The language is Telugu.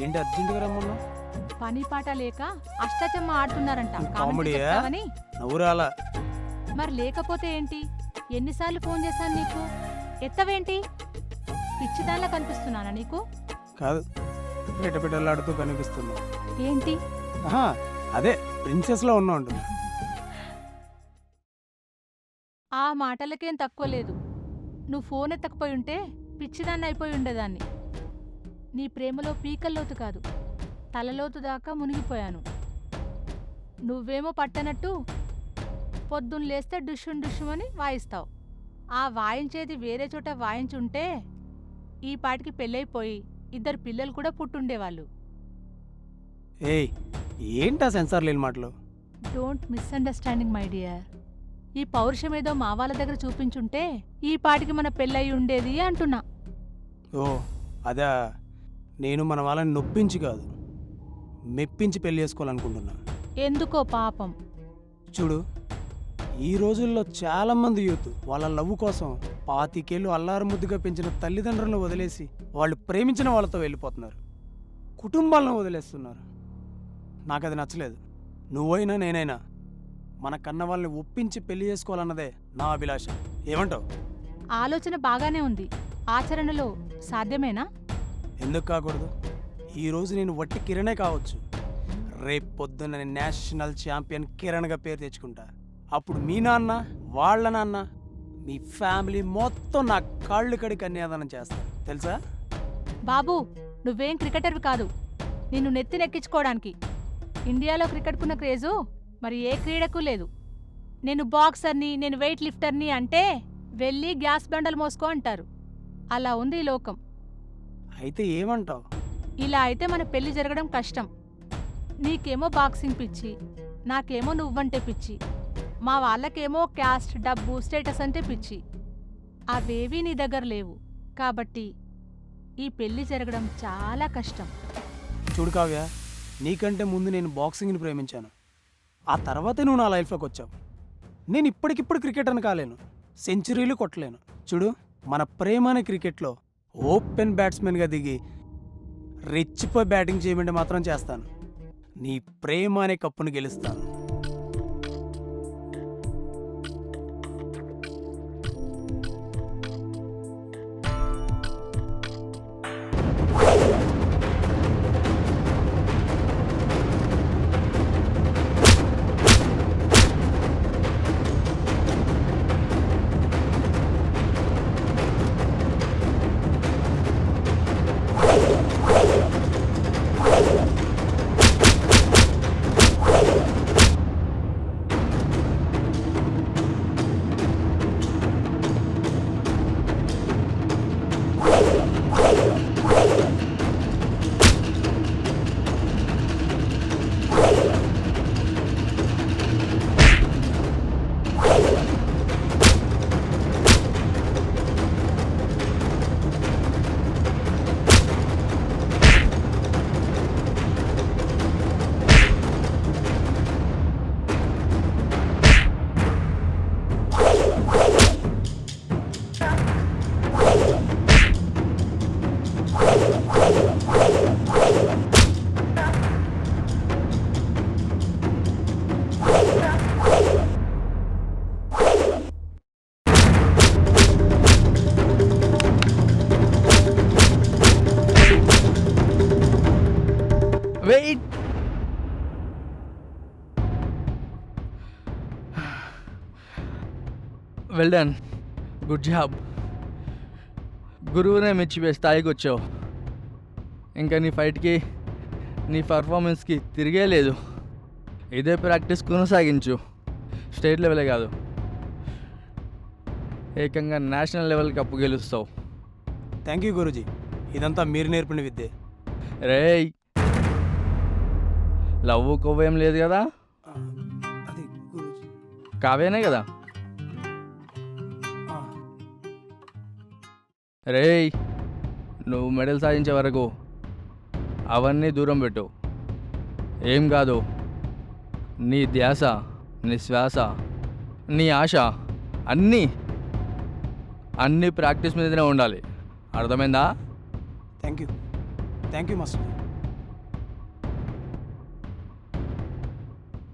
ఏంటి అర్జెంటుగా రమ్మన్నా? పని పాట లేక అష్టాచమ్మ ఆడుతున్నారంట. నువ్వు కామెంట్ కామెడీయా? చెప్తావని. నవ్వురాలా? మరి లేకపోతే ఏంటి? ఎన్నిసార్లు ఫోన్ చేశాను నీకు? ఎత్తవేంటి? పిచ్చిదానిలా కనిపిస్తున్నానా నీకు? కాదు, పిటపిటలాడుతూ కనిపిస్తున్నా. ఏంటి? ఆహా, అదే ప్రిన్సెస్లో ఉన్నా ఉంటుంది. ఆ మాటలకేం తక్కువ లేదు. నువ్వు ఫోన్ ఎత్తకపోయి ఉంటే పిచ్చిదాన్ని అయిపోయి ఉండేదాన్ని. నీ ప్రేమలో పీకల్లోతు కాదు, తలలోతు దాకా మునిగిపోయాను. నువ్వేమో పట్టనట్టు పొద్దున్న లేస్తే డుష్షుం డుష్షుమని వాయిస్తావు. ఆ వాయించేది వేరే చోట వాయించుంటే ఈ పాటికి పెళ్ళైపోయి 2 పిల్లలు కూడా పుట్టుండేవాళ్ళు. ఏయ్, ఏంటా సెన్సార్ లేని మాటలు? Don't misunderstanding my dear. ఈ పౌరుషం ఏదో మా వాళ్ళ దగ్గర చూపించుంటే ఈ పాటికి మన పెళ్ళయి ఉండేది అంటున్నా. ఓ అదా, నేను మన వాళ్ళని నొప్పించి కాదు, మెప్పించి పెళ్లి చేసుకోవాలనుకుంటున్నా. ఎందుకో పాపం. చూడు, ఈ రోజుల్లో చాలామంది యూత్ వాళ్ళ లవ్ కోసం 25 ఏళ్ళు అల్లారు ముద్దుగా పెంచిన తల్లిదండ్రులను వదిలేసి వాళ్ళు ప్రేమించిన వాళ్ళతో వెళ్ళిపోతున్నారు, కుటుంబాలను వదిలేస్తున్నారు. నాకు అది నచ్చలేదు. నువ్వైనా నేనైనా మన కన్న వాళ్ళని ఒప్పించి పెళ్లి చేసుకోవాలన్నదే నా అభిలాష. ఏమంటావు? ఆలోచన బాగానే ఉంది, ఆచరణలో సాధ్యమేనా? ఎందుకు కాకూడదు? ఈరోజు నేను వట్టి కిరణే కావచ్చు, రేపు పొద్దున్న నేను నేషనల్ ఛాంపియన్ కిరణ్గా పేరు తెచ్చుకుంటా. అప్పుడు మీ నాన్న, వాళ్ళ నాన్న, మీ ఫ్యామిలీ మొత్తం నా కాళ్ళు కడి కన్యాదానం చేస్తారు, తెలుసా? బాబూ, నువ్వేం క్రికెటర్వి కాదు నిన్ను నెత్తినెక్కించుకోవడానికి. ఇండియాలో క్రికెట్కున్న క్రేజు మరి ఏ క్రీడకు లేదు. నేను బాక్సర్ని, నేను వెయిట్ లిఫ్టర్ని అంటే వెళ్ళి గ్యాస్ బండలు మోసుకో అంటారు. అలా ఉంది ఈ లోకం. అయితే ఏమంటావు? ఇలా అయితే మన పెళ్లి జరగడం కష్టం. నీకేమో బాక్సింగ్ పిచ్చి, నాకేమో నువ్వంటే పిచ్చి, మా వాళ్ళకేమో క్యాస్ట్, డబ్బు, స్టేటస్ అంటే పిచ్చి. అవేవీ నీ దగ్గర లేవు కాబట్టి ఈ పెళ్లి జరగడం చాలా కష్టం. చూడు కావ్య, నీకంటే ముందు నేను బాక్సింగ్ని ప్రేమించాను, ఆ తర్వాతే నువ్వు నా లైఫ్లోకి వచ్చావు. నేను ఇప్పటికిప్పుడు క్రికెటర్ని కాలేను, సెంచరీలు కొట్టలేను. చూడు, మన ప్రేమ అనే క్రికెట్లో ఓపెన్ బ్యాట్స్మెన్గా దిగి రెచ్చిపోయి బ్యాటింగ్ చేయమంటే మాత్రం చేస్తాను. నీ ప్రేమ అనే కప్పును గెలుస్తాను. Wait. Well done, good job. గురువునే మెచ్చిపోయే స్థాయికి వచ్చావు. ఇంకా నీ ఫైట్కి, నీ పర్ఫార్మెన్స్కి తిరిగే లేదు. ఇదే ప్రాక్టీస్ కొనసాగించు. స్టేట్ లెవెలే కాదు, ఏకంగా నేషనల్ లెవెల్ కప్పు గెలుస్తావు. థ్యాంక్ యూ గురూజీ, ఇదంతా మీరు నేర్పిన విద్యే. రేయ్, లవ్ కొవ్వేం లేదు కదా? అది గురూజీ. కావేనే కదా? ఆ, రేయ్, నువ్వు మెడల్ సాధించే వరకు అవన్నీ దూరం పెట్టు. ఏం కాదు, నీ ధ్యాస, నీ శ్వాస, నీ ఆశ అన్నీ ప్రాక్టీస్ మీదనే ఉండాలి. అర్థమైందా? Thank you master.